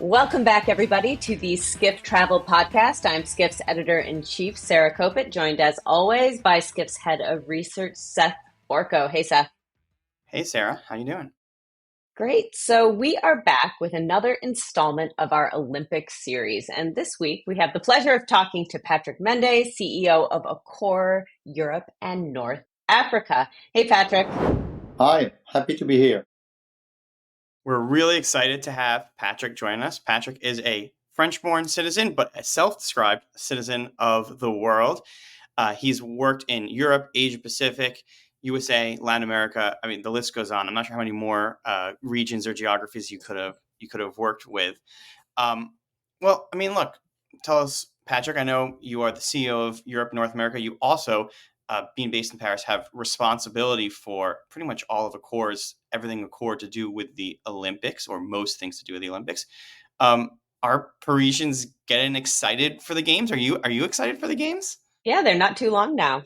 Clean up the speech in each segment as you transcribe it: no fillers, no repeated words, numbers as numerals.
Welcome back, everybody, to the Skift Travel Podcast. I'm Skift's editor-in-chief, Sarah Kopit, joined as always by Skift's head of research, Seth Orko. Hey, Seth. Hey, Sarah. How you doing? Great. So we are back with another installment of our Olympic series. And this week, we have the pleasure of talking to Patrick Mendes, CEO of Accor, Europe and North Africa. Hey, Patrick. Hi. Happy to be here. We're really excited to have Patrick join us. Patrick is a French-born citizen, but a self-described citizen of the world. He's worked in Europe, Asia Pacific, USA, Latin America. I mean, the list goes on. I'm not sure how many more regions or geographies you could have worked with. Look, tell us, Patrick. I know you are the CEO of Europe, North America. You also, being based in Paris, have responsibility for pretty much all of Accor's, everything Accor to do with the Olympics, or most things to do with the Olympics. Are Parisians getting excited for the games? Are you excited for the games? Yeah, they're not too long now.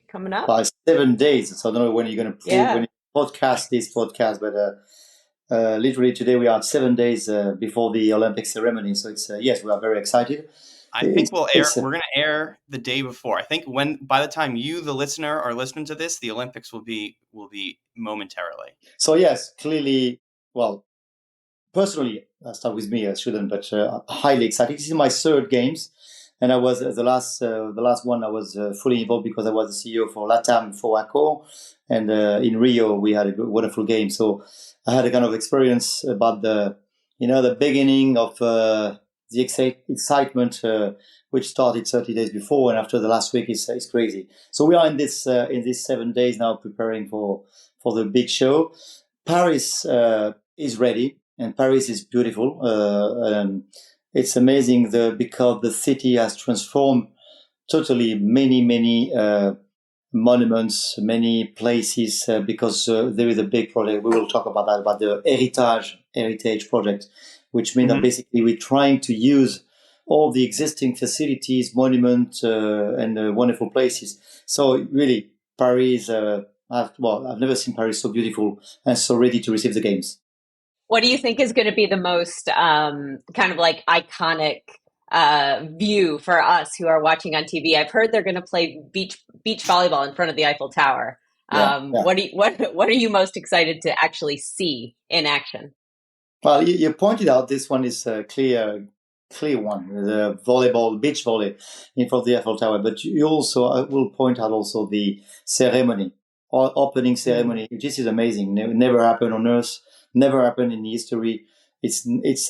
Coming up. 7 days. So I don't know when you're going to when you podcast this podcast, but literally today we are 7 days before the Olympic ceremony. So it's yes, we are very excited. I think we're going to air the day before. I think by the time you, the listener, are listening to this, the Olympics will be momentarily. So yes, clearly, well, personally, I'll start with me, I shouldn't, but highly excited. This is my third games. And I was the last one. I was fully involved because I was the CEO for LATAM for Accor, and in Rio we had a wonderful game. So I had a kind of experience about the beginning of the excitement, which started 30 days before, and after the last week is crazy. So we are in this 7 days now preparing for the big show. Paris is ready, and Paris is beautiful. It's amazing because the city has transformed totally many monuments, many places, because there is a big project. We will talk about that, about the heritage project, which means that basically we're trying to use all the existing facilities, monuments, and wonderful places. So really, Paris, I've never seen Paris so beautiful and so ready to receive the games. What do you think is going to be the most kind of like iconic view for us who are watching on TV? I've heard they're going to play beach volleyball in front of the Eiffel Tower. What are you most excited to actually see in action? Well, you pointed out this one is a clear one, the beach volley in front of the Eiffel Tower. But you also, I will point out also the ceremony, opening ceremony. This is amazing. Never happened on Earth. Never happened in history. It's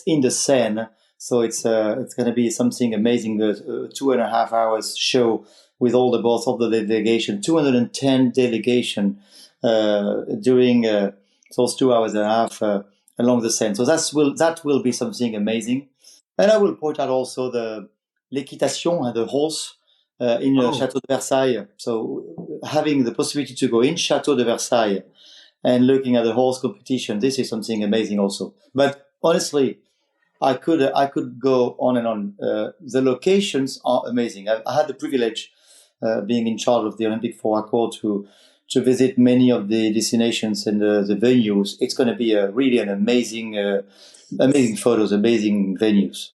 in the Seine, so it's going to be something amazing. 2.5 hours show with all the boss of the delegation, 210 delegation during those 2 hours and a half along the Seine. So that will be something amazing. And I will point out also the l'équitation and the horse in Château de Versailles. So having the possibility to go in Château de Versailles and looking at the horse competition, this is something amazing also. But honestly, I could go on and on. The locations are amazing. I had the privilege, being in charge of the Olympic for Accor, to visit many of the destinations and the venues. It's going to be really an amazing photos, amazing venues.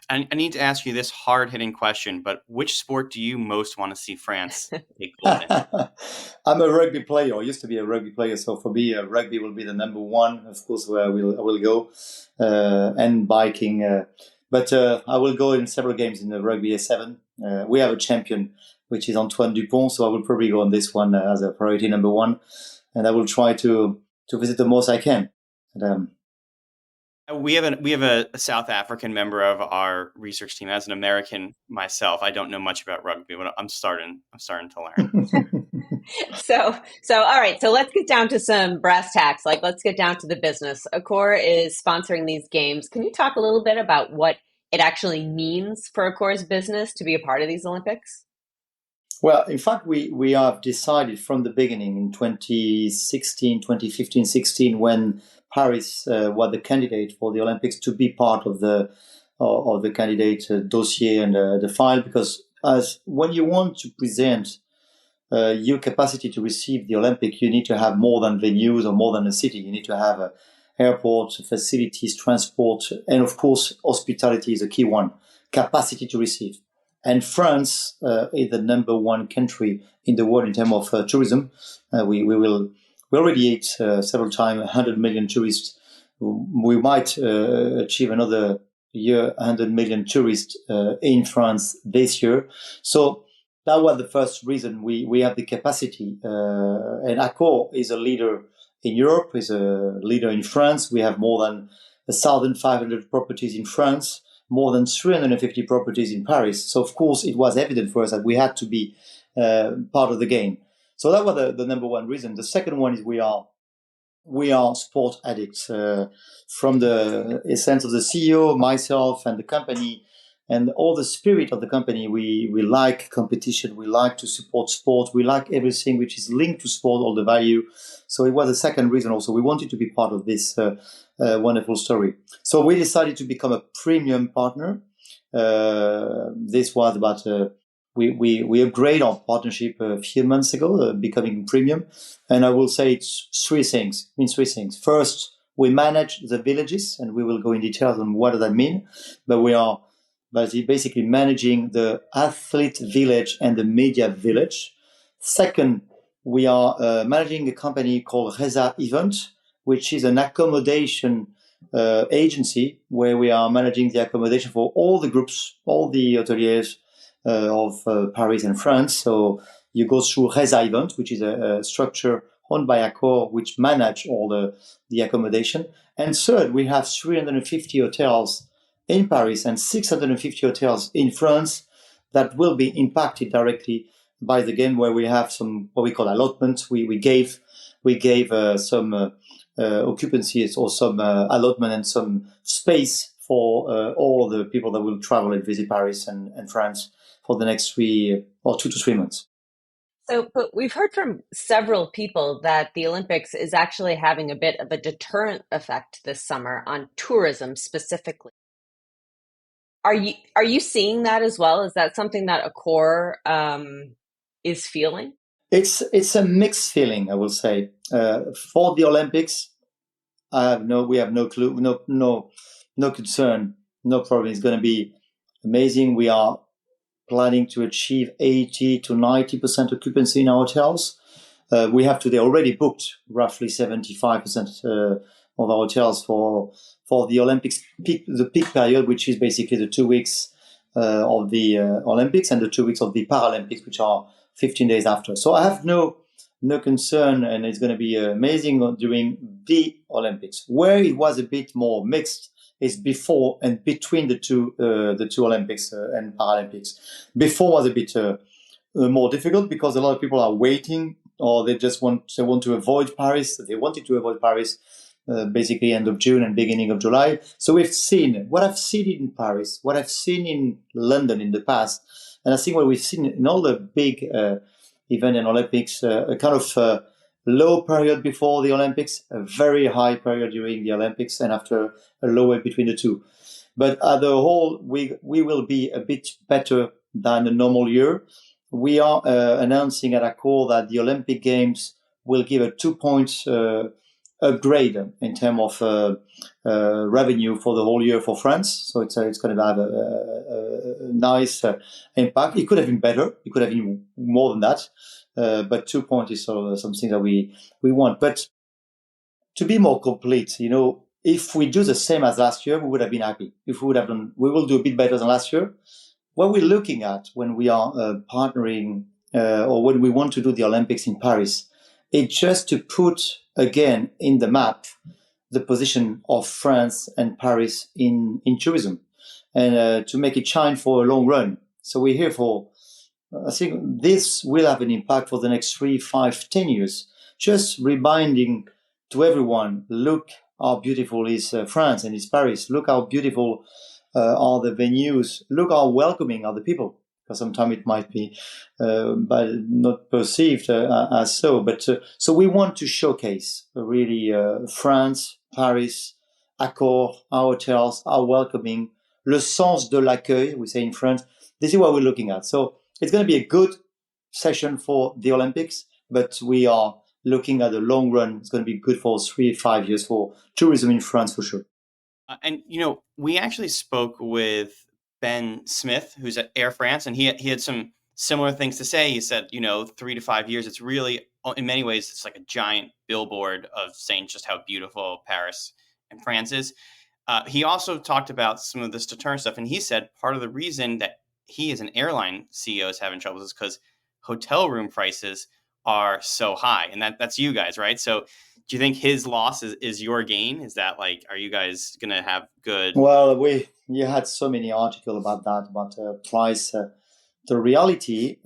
I need to ask you this hard-hitting question, but which sport do you most want to see France take gold in? I'm a rugby player. I used to be a rugby player, so for me, rugby will be the number one, of course, where I will go, and biking. But I will go in several games in the rugby A7. We have a champion, which is Antoine Dupont, so I will probably go on this one as a priority number one, and I will try to visit the most I can. We have a South African member of our research team. As an American myself, I don't know much about rugby, but I'm starting to learn. So all right. So let's get down to some brass tacks. Like, let's get down to the business. Accor is sponsoring these games. Can you talk a little bit about what it actually means for Accor's business to be a part of these Olympics? Well, in fact, we have decided from the beginning in 2015, 16, when Paris was the candidate for the Olympics, to be part of the candidate dossier and the file, because as when you want to present your capacity to receive the Olympic, you need to have more than venues or more than a city. You need to have airport facilities, transport, and of course, hospitality is a key one, capacity to receive. And France is the number one country in the world in terms of tourism. We already ate several times 100 million tourists. We might achieve another year 100 million tourists in France this year. So that was the first reason we have the capacity. And Accor is a leader in Europe, is a leader in France. We have more than 1,500 properties in France, more than 350 properties in Paris. So, of course, it was evident for us that we had to be part of the game. So that was the number one reason. The second one is we are sport addicts. From the essence of the CEO, myself, and the company, and all the spirit of the company, we like competition. We like to support sport. We like everything which is linked to sport, all the value. So it was the second reason also. We wanted to be part of this wonderful story. So we decided to become a premium partner. This was about, we upgraded our partnership a few months ago, becoming premium. And I will say it's three things. It means three things. First, we manage the villages, and we will go in detail on what does that mean. But we are basically managing the athlete village and the media village. Second, we are managing a company called Reza Event, which is an accommodation agency where we are managing the accommodation for all the groups, all the hoteliers of Paris and France. So you go through Reza Event, which is a structure owned by Accor, which manage all the accommodation. And third, we have 350 hotels in Paris and 650 hotels in France that will be impacted directly by the game, where we have some what we call allotments. We gave some occupancies or some allotment and some space for all the people that will travel and visit Paris and France for the next 2 to 3 months. So, but we've heard from several people that the Olympics is actually having a bit of a deterrent effect this summer on tourism specifically. Are you seeing that as well? Is that something that Accor is feeling? It's a mixed feeling, I will say. For the Olympics, we have no clue, no concern, no problem. It's going to be amazing. We are planning to achieve 80 to 90% occupancy in our hotels. We have today already booked roughly 75% of our hotels for the Olympics the peak period, which is basically the 2 weeks of the Olympics and the 2 weeks of the Paralympics, which are 15 days after. So I have no concern, and it's going to be amazing during the Olympics. Where it was a bit more mixed is before and between the two Olympics and Paralympics. Before was a bit more difficult because a lot of people are waiting, or they want to avoid Paris. They wanted to avoid Paris basically end of June and beginning of July. So we've seen what I've seen in Paris, what I've seen in London in the past, and I think what we've seen in all the big event and Olympics, a kind of low period before the Olympics, a very high period during the Olympics, and after a lower between the two. But at the whole, we will be a bit better than a normal year. We are announcing at Accor that the Olympic Games will give a 2 points upgrade in terms of revenue for the whole year for France. So it's going to have a nice impact. It could have been better. It could have been more than that. But 2 points is sort of something that we want. But to be more complete, if we do the same as last year, we would have been happy. If we will do a bit better than last year. What we're looking at when we are partnering or when we want to do the Olympics in Paris, it's just to put again in the map the position of France and Paris in tourism, and to make it shine for a long run. So we're here for, I think this will have an impact for the next 3, 5, 10 years. Just reminding to everyone, look how beautiful is France and is Paris. Look how beautiful are the venues. Look how welcoming are the people. Because sometimes it might be but not perceived as so. But so we want to showcase really France, Paris, Accor, our hotels, our welcoming, le sens de l'accueil, we say in France. This is what we're looking at. So it's going to be a good session for the Olympics, but we are looking at the long run, it's going to be good for 3-5 years for tourism in France for sure. And we actually spoke with Ben Smith, who's at Air France, and he had some similar things to say. He said, 3 to 5 years, it's really, in many ways, it's like a giant billboard of saying just how beautiful Paris and France is. He also talked about some of this deterrent stuff, and he said part of the reason that he, as an airline CEO, is having troubles is because hotel room prices are so high, and that's you guys, right? So do you think his loss is your gain? Is that like, are you guys going to have good? Well, you had so many articles about that, about price. The reality,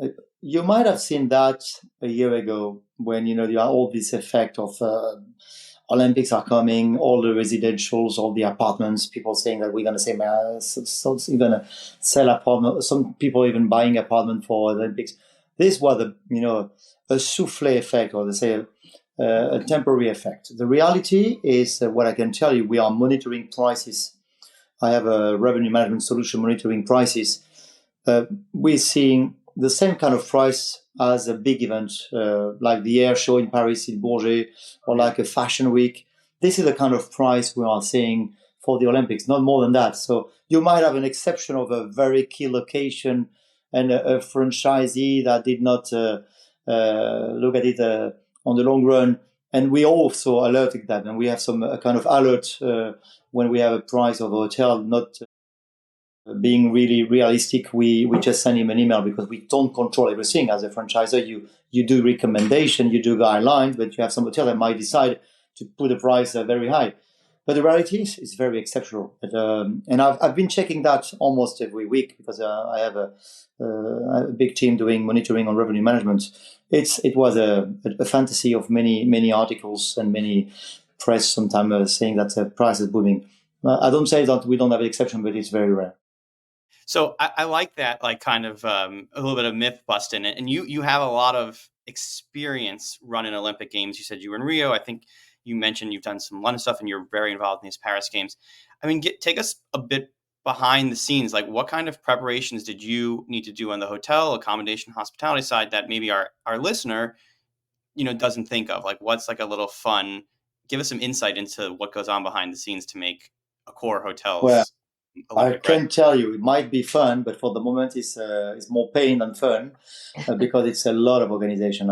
you might have seen that a year ago when, you have all this effect of Olympics are coming, all the residentials, all the apartments, people saying that we're going to say, so you're going to sell apartment. Some people even buying apartment for Olympics. This was a souffle effect, or they say a temporary effect. The reality is what I can tell you, we are monitoring prices. I have a revenue management solution monitoring prices. We're seeing the same kind of price as a big event, like the air show in Paris, in Bourget, or like a fashion week. This is the kind of price we are seeing for the Olympics, not more than that. So you might have an exception of a very key location and a franchisee that did not look at it on the long run. And we also alerted that, and we have some kind of alert when we have a price of a hotel not being really realistic. We just send him an email because we don't control everything. As a franchisor, you do recommendation, you do guidelines, but you have some hotel that might decide to put the price very high. But the reality is very exceptional. And I've been checking that almost every week because I have a big team doing monitoring on revenue management. It was a fantasy of many articles and many press sometimes saying that the price is booming. I don't say that we don't have an exception, but it's very rare. So I like that, like kind of a little bit of myth busting. And you have a lot of experience running Olympic Games. You said you were in Rio. I think you mentioned you've done some London stuff and you're very involved in these Paris Games. I mean, take us a bit behind the scenes. Like, what kind of preparations did you need to do on the hotel, accommodation, hospitality side that maybe our listener, doesn't think of? Like, what's like a little fun? Give us some insight into what goes on behind the scenes to make Accor hotels. Well, Olympic, I can right? tell you, it might be fun, but for the moment, it's more pain than fun because it's a lot of organization.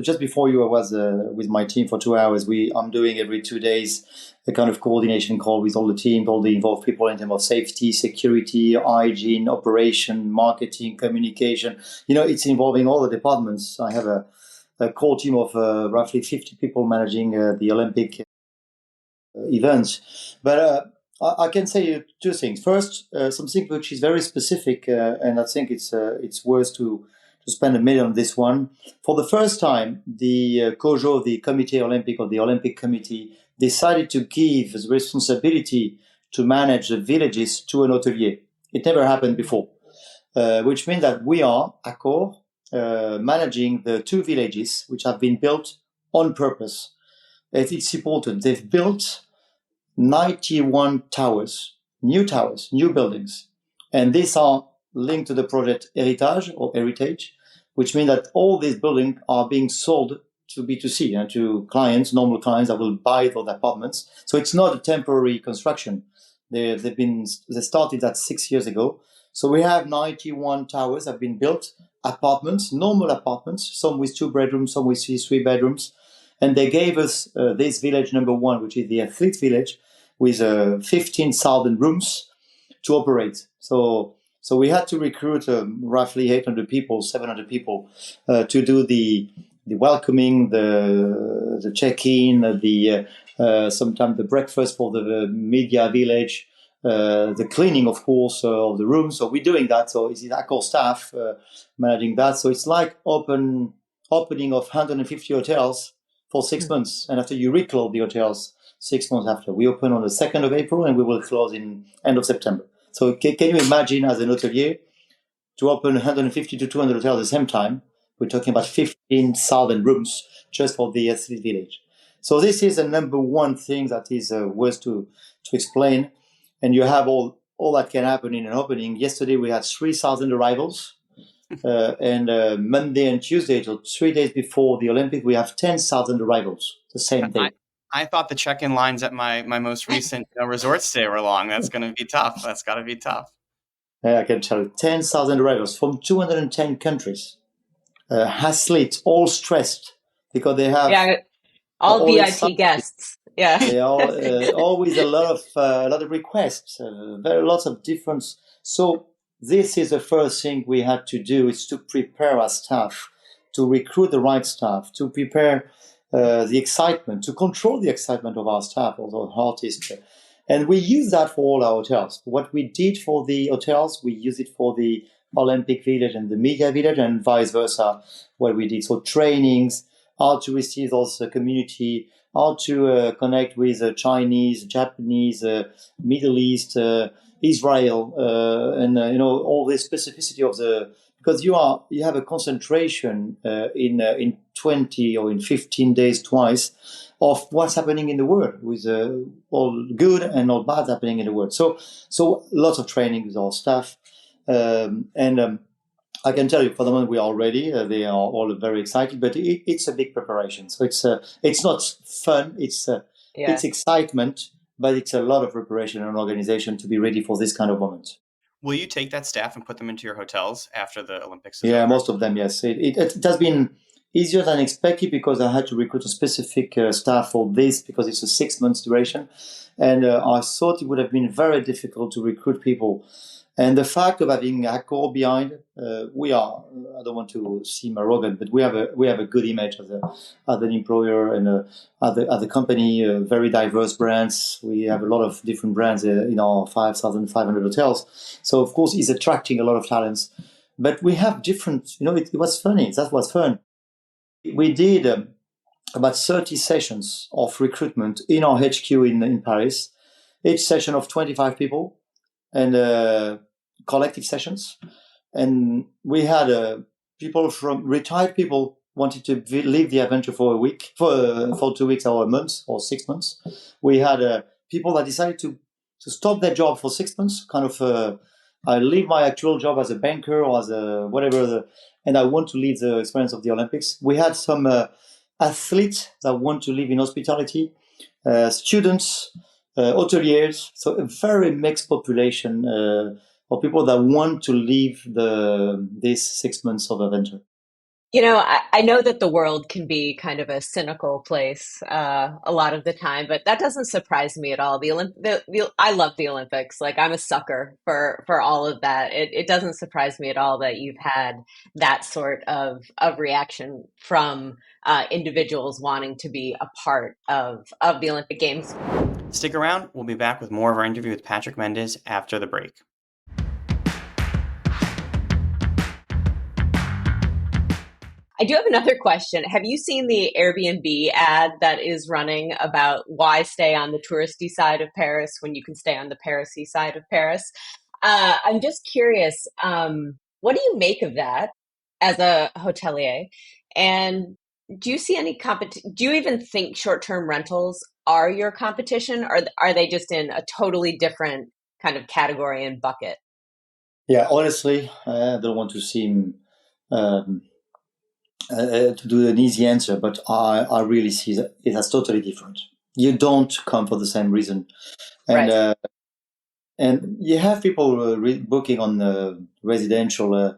Just before you, I was with my team for 2 hours. I'm doing every 2 days a kind of coordination call with all the team, all the involved people in terms of safety, security, hygiene, operation, marketing, communication. It's involving all the departments. I have a core team of roughly 50 people managing the Olympic events. But I can say two things. First, something which is very specific, and I think it's worth to spend a minute on this one. For the first time, the COJO, the Comité Olympique or the Olympic Committee, decided to give the responsibility to manage the villages to an hotelier. It never happened before, which means that we are, Accor, managing the 2 villages which have been built on purpose. It's important. They've built 91 towers, new buildings. And these are linked to the project Heritage, which means that all these buildings are being sold to B2C and to clients, normal clients that will buy those apartments. So it's not a temporary construction. They started that 6 years ago. So we have 91 towers that have been built, apartments, normal apartments, some with 2 bedrooms, some with 3 bedrooms. And they gave us this village number 1, which is the athlete village, with 15,000 rooms to operate. So we had to recruit roughly 800 people, 700 people to do the welcoming, the check-in, sometimes the breakfast for the media village, the cleaning, of course, of the rooms. So we're doing that. So it's Accor staff managing that. So it's like opening of 150 hotels for 6 months. And after you reclose the hotels 6 months after. We open on the 2nd of April and we will close in end of September. So can you imagine as an hotelier to open 150 to 200 hotels at the same time? We're talking about 15,000 rooms just for the athlete village. So this is the number one thing that is worth to explain. And you have all that can happen in an opening. Yesterday we had 3,000 arrivals. And Monday and Tuesday, so 3 days before the Olympic, we have 10,000 arrivals the same day. I thought the check-in lines at my most recent resort stay were long. That's going to be tough. That's got to be tough. I can tell you, 10,000 arrivals from 210 countries. Athletes, all stressed because they have all VIP guests. Yeah, they are always a lot of requests, very lots of different. So this is the first thing we had to do, is to prepare our staff, to recruit the right staff, to prepare the excitement, to control the excitement of our staff, of our artists. And we use that for all our hotels. What we did for the hotels, we use it for the Olympic Village and the Media Village, and vice versa, what we did. So trainings, how to receive those community, how to connect with Chinese, Japanese, Middle East, Israel, and all the specificity of the, because you have a concentration in 20 or in 15 days twice of what's happening in the world, with all good and all bad happening in the world. So lots of training with our staff, and I can tell you, for the moment we are ready. They are all very excited, but it's a big preparation. So it's not fun. It's excitement, but it's a lot of preparation and organization to be ready for this kind of moment. Will you take that staff and put them into your hotels after the Olympics? Yeah, most of them, yes. It has been easier than expected because I had to recruit a specific staff for this, because it's a 6 months duration. And I thought it would have been very difficult to recruit people. And the fact of having Accor behind, we are, I don't want to seem arrogant, but we have a good image as an employer and as a company, very diverse brands. We have a lot of different brands in our 5,500 hotels. So, of course, it's attracting a lot of talents. But we have different, it was funny. That was fun. We did about 30 sessions of recruitment in our HQ in Paris, each session of 25 people. And collective sessions, and we had people from retired people wanted to leave the adventure for a week, for 2 weeks or a month or 6 months. We had people that decided to stop their job for 6 months, kind of I leave my actual job as a banker or as a whatever, and I want to leave the experience of the Olympics. We had some athletes that want to live in hospitality, students, hoteliers, so a very mixed population of people that want to leave these 6 months of adventure. I know that the world can be kind of a cynical place a lot of the time, but that doesn't surprise me at all. I love the Olympics. Like, I'm a sucker for all of that. It doesn't surprise me at all that you've had that sort of reaction from individuals wanting to be a part of the Olympic Games. Stick around. We'll be back with more of our interview with Patrick Mendes after the break. I do have another question. Have you seen the Airbnb ad that is running about why stay on the touristy side of Paris when you can stay on the Paris-y side of Paris? I'm just curious, what do you make of that as a hotelier? And do you see any do you even think short-term rentals are your competition, or are they just in a totally different kind of category and bucket? Yeah, honestly, I don't want to seem to do an easy answer, but I really see that it is totally different. You don't come for the same reason, and Right. And you have people booking on residential,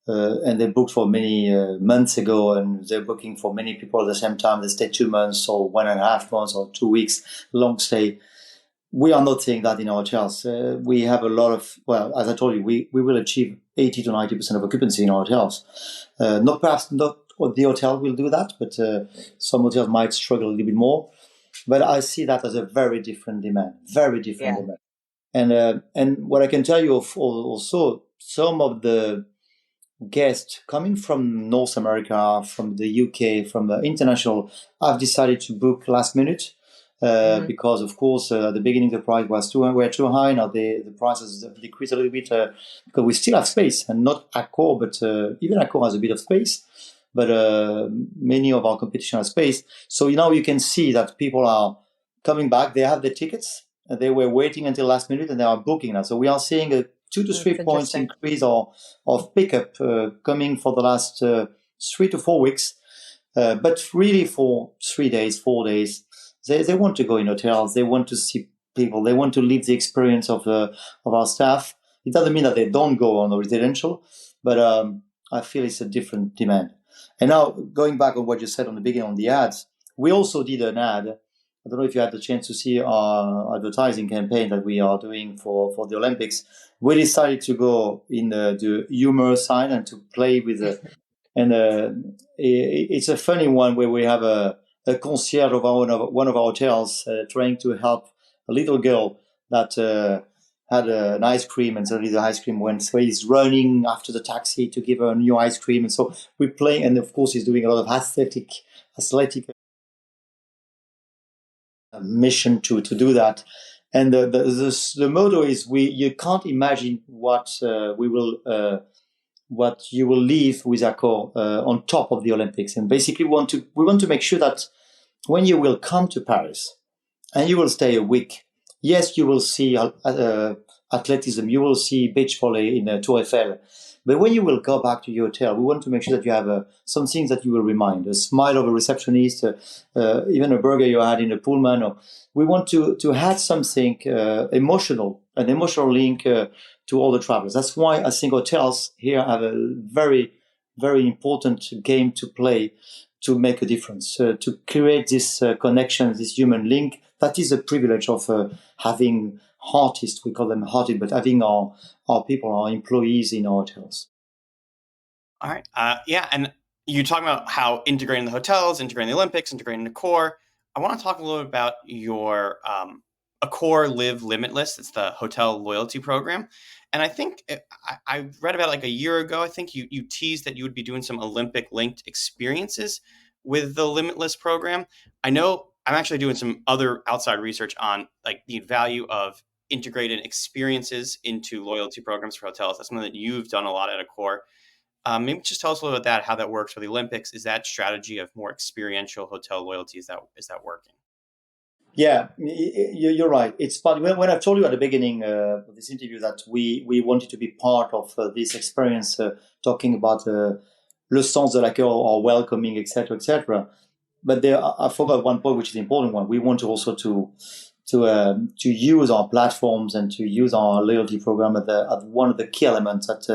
and they booked for many months ago, and they're booking for many people at the same time. They stay 2 months or 1.5 months or 2 weeks, long stay. We are not seeing that in our hotels. We have a lot of, well, as I told you, we will achieve 80 to 90% of occupancy in our hotels. Perhaps not the hotel will do that, but some hotels might struggle a little bit more. But I see that as a very different demand, demand. And what I can tell you also, some of the guests coming from North America, from the UK, from the international, have decided to book last minute. Because of course at the beginning the price was too high. Now the prices have decreased a little bit because we still have space, and not Accor, but even Accor has a bit of space, but many of our competition has space. So now you can see that people are coming back. They have the tickets, and they were waiting until last minute, and they are booking now. So we are seeing 2 to 3 That's points interesting. increase of pickup coming for the last 3 to 4 weeks. But really for 3 days, 4 days, they want to go in hotels. They want to see people. They want to live the experience of our staff. It doesn't mean that they don't go on the residential, but I feel it's a different demand. And now going back on what you said on the beginning on the ads, we also did an ad. I don't know if you had the chance to see our advertising campaign that we are doing for the Olympics. We decided to go in the humor side and to play with the and it's a funny one where we have a concierge of one of our hotels trying to help a little girl that had an ice cream, and suddenly the ice cream went. So he's running after the taxi to give her a new ice cream, and so we play. And of course, he's doing a lot of athletic mission to do that. And the motto is you can't imagine what you will leave with Accor on top of the Olympics. And basically we want to make sure that when you will come to Paris and you will stay a week, yes, you will see athleticism, you will see beach volley in Tour Eiffel. But when you will go back to your hotel, we want to make sure that you have some things that you will remind, a smile of a receptionist, even a burger you had in a Pullman. Or we want to add something emotional, an emotional link to all the travelers. That's why I think hotels here have a very, very important game to play to make a difference, to create this connection, this human link. That is a privilege of having artists, we call them artists, but having our people, our employees in our hotels. All right. Yeah. And you talking about how integrating the hotels, integrating the Olympics, integrating Accor. I want to talk a little bit about your Accor Live Limitless. It's the hotel loyalty program. And I think I read about it like a year ago. I think you teased that you would be doing some Olympic linked experiences with the Limitless program. I know I'm actually doing some other outside research on like the value of integrated experiences into loyalty programs for hotels. That's something that you've done a lot at Accor. Maybe just tell us a little about that, how that works for the Olympics. Is that strategy of more experiential hotel loyalty, is that working? Yeah, you're right. It's part when I told you at the beginning of this interview that we wanted to be part of this experience, talking about le sens de l'accueil or welcoming, etc., etc. But there, I forgot one point, which is the important one. We want to also to use our platforms and to use our loyalty program as one of the key elements that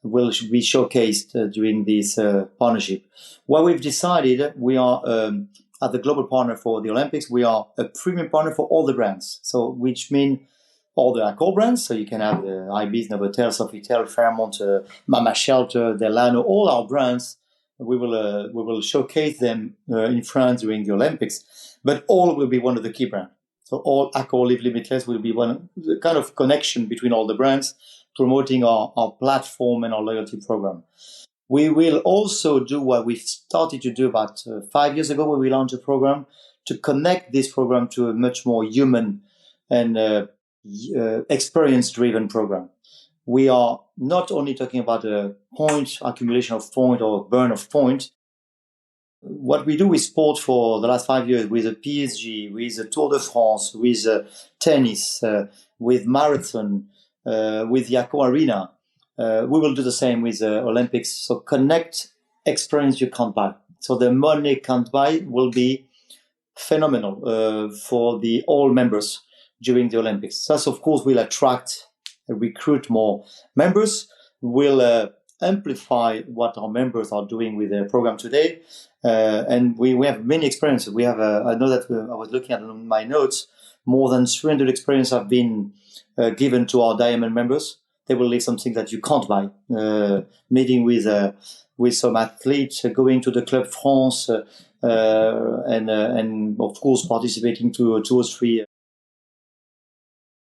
will be showcased during this partnership. What we've decided, we are as the global partner for the Olympics, we are a premium partner for all the brands. So, which mean all the Accor brands. So you can have the Ibis, Novotel, Sofitel, Fairmont, Mama Shelter, Delano, all our brands. We will showcase them in France during the Olympics, but all will be one of the key brands. So all Accor Live Limitless will be the kind of connection between all the brands, promoting our platform and our loyalty program. We will also do what we started to do about 5 years ago when we launched the program, to connect this program to a much more human and experience-driven program. We are not only talking about a point, accumulation of point or burn of point. What we do with sport for the last 5 years, with the PSG, with the Tour de France, with tennis, with marathon, with the Accor Arena, we will do the same with the Olympics. So connect experience you can't buy. So the money can't buy will be phenomenal for all members during the Olympics. Thus, of course, will attract and recruit more members, will amplify what our members are doing with their program today. And we have many experiences. We have, I know that I was looking at my notes, more than 300 experiences have been given to our Diamond members. They will leave something that you can't buy. Meeting with some athletes, going to the Club France, and of course participating to 2 or 3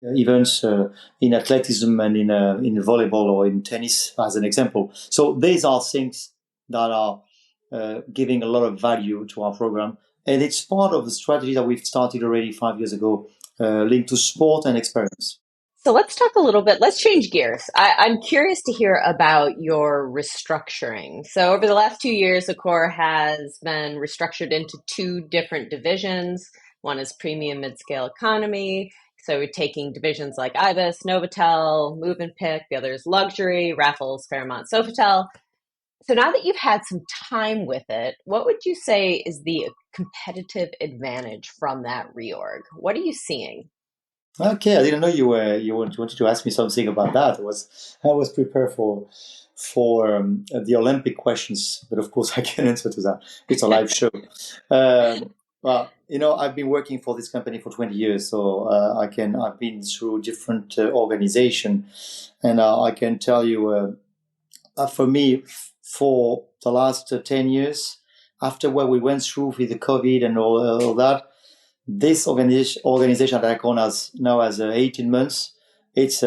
events in athleticism and in volleyball or in tennis, as an example. So these are things that are giving a lot of value to our program, and it's part of the strategy that we've started already 5 years ago, linked to sport and experience. So let's talk a little bit. Let's change gears. I'm curious to hear about your restructuring. So over the last 2 years, Accor has been restructured into 2 different divisions. One is premium mid-scale economy. So taking divisions like Ibis, Novotel, Move and Pick, the other is Luxury, Raffles, Fairmont, Sofitel. So now that you've had some time with it, what would you say is the competitive advantage from that reorg? What are you seeing? Okay, I didn't know you wanted to ask me something about that. I was prepared for the Olympic questions, but of course I can answer to that. It's a live show. Well, I've been working for this company for 20 years, so I've been through different organization, and I can tell you, for me, for the last 10 years, after what we went through with the COVID and all that, this organization that Accor has now has 18 months, it's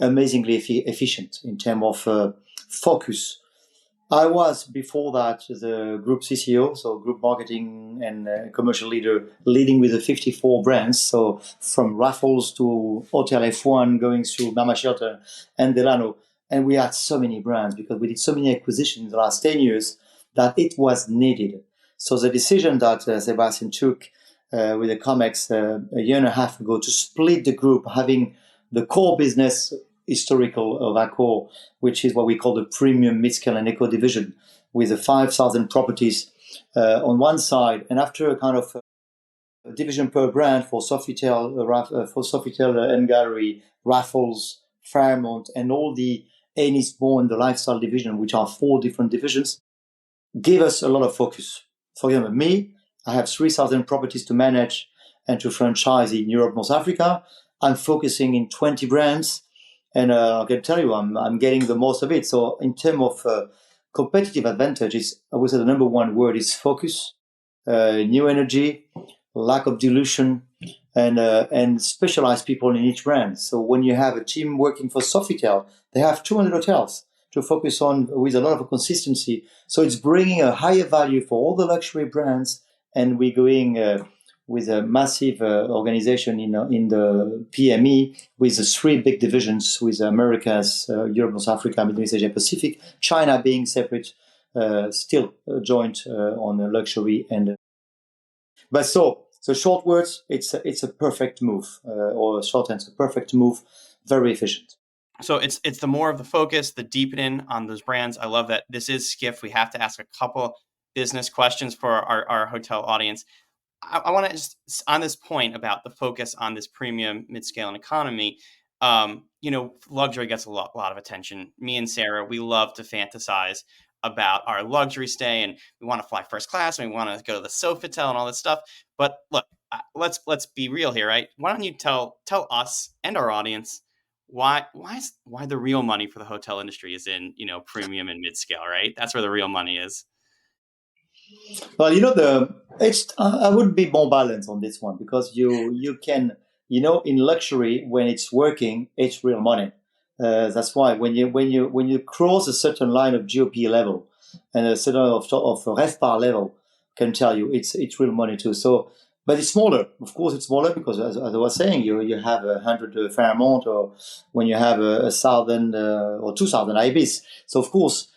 amazingly efficient in terms of focus. I was before that the group CCO, so group marketing and commercial leader, leading with the 54 brands. So from Raffles to Hotel F1, going through Mama Shelter and Delano. And we had so many brands because we did so many acquisitions in the last 10 years that it was needed. So the decision that Sebastian took with the Comex a year and a half ago to split the group, having the core business historical of Accor, which is what we call the premium mid-scale and eco division, with the 5,000 properties on one side, and after a kind of a division per brand for Sofitel, and Gallery, Raffles, Fairmont, and all the Ennismore and the lifestyle division, which are 4 different divisions, give us a lot of focus. For example, me, I have 3,000 properties to manage and to franchise in Europe, North Africa. I'm focusing in 20 brands, and I can tell you, I'm getting the most of it. So in terms of competitive advantages, I would say the number one word is focus, new energy, lack of dilution, and specialized people in each brand. So when you have a team working for Sofitel, they have 200 hotels to focus on with a lot of consistency. So it's bringing a higher value for all the luxury brands, and we're going with a massive organization in the PME with the 3 big divisions with Americas, Europe, North Africa, Middle East, Asia Pacific, China being separate, still joint on the luxury and. But so short words, it's a perfect move, or short answer, perfect move, very efficient. So it's the more of the focus, the deepening on those brands. I love that this is Skift. We have to ask a couple business questions for our hotel audience. I want to just, on this point about the focus on this premium, mid-scale, and economy, luxury gets a lot of attention. Me and Sarah, we love to fantasize about our luxury stay, and we want to fly first class, and we want to go to the Sofitel and all this stuff. But look, let's be real here, right? Why don't you tell us and our audience why the real money for the hotel industry is in premium and mid-scale, right? That's where the real money is. Well, I would be more balanced on this one because you can, in luxury, when it's working, it's real money. That's why when you cross a certain line of GOP level and a certain of RevPAR level, can tell you it's real money too. So, but it's smaller. Of course, it's smaller because as I was saying, you have 100 Fairmont, or when you have 1,000 or 2,000 Ibis. So of course.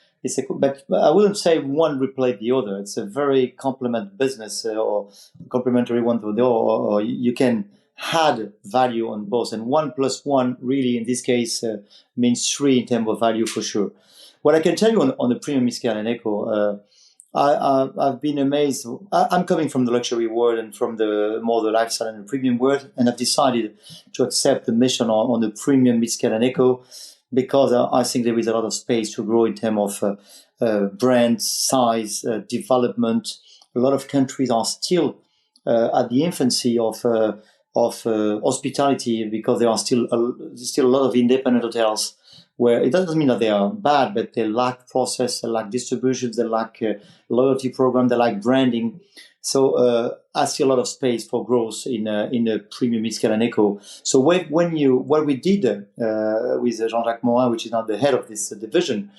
But I wouldn't say one replaced the other. It's a very complement business or complementary one to the other, or you can add value on both. And 1 + 1 really in this case means 3 in terms of value for sure. What I can tell you on the premium mid-scale and eco, I've been amazed. I'm coming from the luxury world and from the lifestyle and the premium world, and I've decided to accept the mission on the premium mid-scale and eco, because I think there is a lot of space to grow in terms of brand size, development. A lot of countries are still at the infancy of hospitality, because there are still a lot of independent hotels where it doesn't mean that they are bad, but they lack process, they lack distribution, they lack loyalty program, they lack branding. So I see a lot of space for growth in the premium mid-scale and eco. So what we did with Jean-Jacques Morin, which is now the head of this division,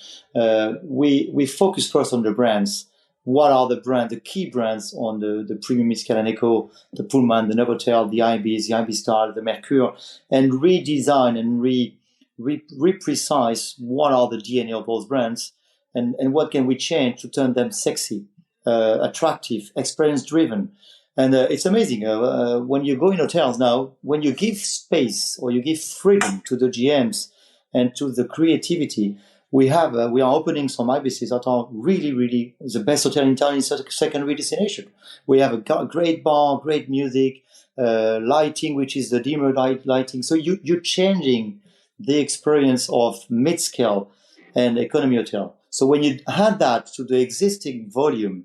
we focused first on the brands. What are the key brands on the premium mid-scale and eco, the Pullman, the Novotel, the Ibis, the Ibis-Star, the Mercure, and redesign and re-precise what are the DNA of those brands, and what can we change to turn them sexy, attractive, experience-driven, And it's amazing. When you go in hotels now, when you give space or you give freedom to the GMs and to the creativity, we are opening some IBCs that are really, really the best hotel in town in secondary destination. We have a great bar, great music, lighting, which is the dimmer lighting. So you're changing the experience of mid-scale and economy hotel. So when you add that to the existing volume,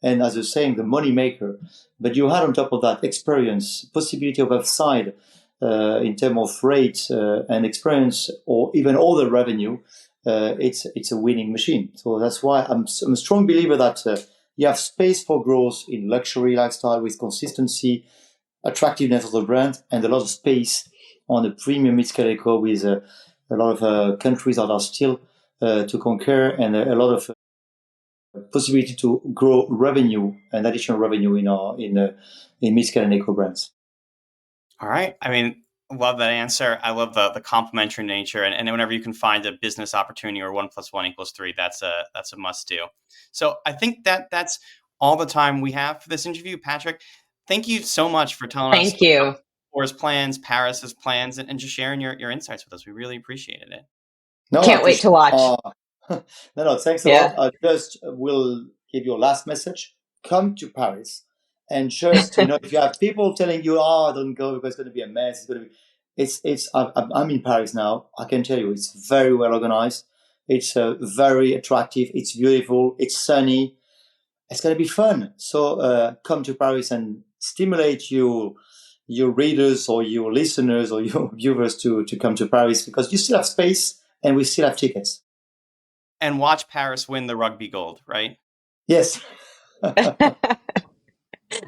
and as you're saying, the money maker, but you had on top of that experience, possibility of upside in terms of rate and experience, or even other revenue, it's a winning machine. So that's why I'm a strong believer that you have space for growth in luxury lifestyle with consistency, attractiveness of the brand, and a lot of space on the premium mid-scale eco with a lot of countries that are still to conquer, and a lot of possibility to grow revenue and additional revenue in mid-scale and eco brands. All right. I mean, love that answer. I love the complementary nature, and whenever you can find a business opportunity or 1 + 1 = 3, that's a must do. So I think that's all the time we have for this interview. Patrick, thank you so much for telling us Thank you. Accor's plans, Paris's plans, and just sharing your insights with us. We really appreciated it. No, Can't wait to watch. No, thanks a Yeah. lot. I just will give you a last message. Come to Paris, and just if you have people telling you, "Oh, don't go because it's going to be a mess," it's going to be. I'm in Paris now. I can tell you, it's very well organized. It's very attractive. It's beautiful. It's sunny. It's going to be fun. So come to Paris and stimulate your readers or your listeners or your viewers to come to Paris, because you still have space and we still have tickets. And watch Paris win the rugby gold, right? Yes. All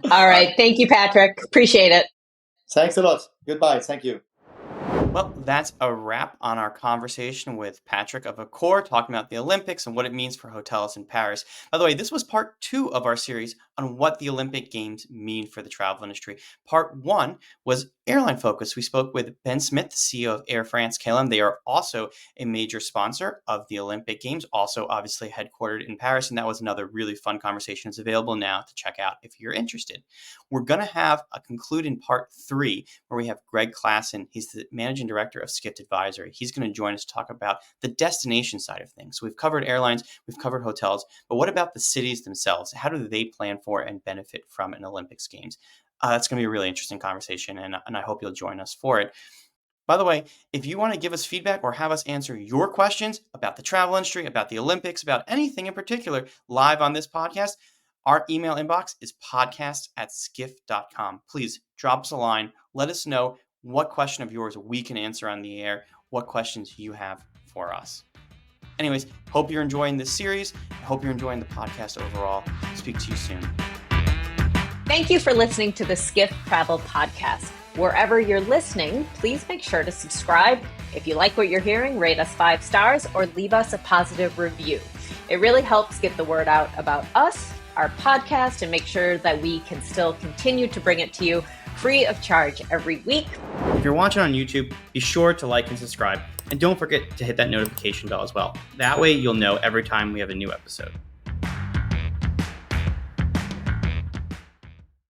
right. Thank you, Patrick. Appreciate it. Thanks a lot. Goodbye. Thank you. Well, that's a wrap on our conversation with Patrick of Accor, talking about the Olympics and what it means for hotels in Paris. By the way, this was part 2 of our series on what the Olympic Games mean for the travel industry. Part 1 was airline focus. We spoke with Ben Smith, the CEO of Air France-KLM. They are also a major sponsor of the Olympic Games, also obviously headquartered in Paris. And that was another really fun conversation. It's available now to check out if you're interested. We're going to have a conclude in part 3 where we have Greg Klassen. He's the managing director of Skift Advisory. He's going to join us to talk about the destination side of things. So we've covered airlines, we've covered hotels, but what about the cities themselves? How do they plan for and benefit from an Olympics Games? That's going to be a really interesting conversation, and I hope you'll join us for it. By the way, if you want to give us feedback or have us answer your questions about the travel industry, about the Olympics, about anything in particular live on this podcast, our email inbox is podcast@skift.com. Please drop us a line. Let us know what question of yours we can answer on the air, what questions you have for us. Anyways, hope you're enjoying this series. I hope you're enjoying the podcast overall. Speak to you soon. Thank you for listening to the Skift Travel Podcast. Wherever you're listening, please make sure to subscribe. If you like what you're hearing, rate us 5 stars or leave us a positive review. It really helps get the word out about us, our podcast, and make sure that we can still continue to bring it to you free of charge every week. If you're watching on YouTube, be sure to like and subscribe. And don't forget to hit that notification bell as well. That way you'll know every time we have a new episode.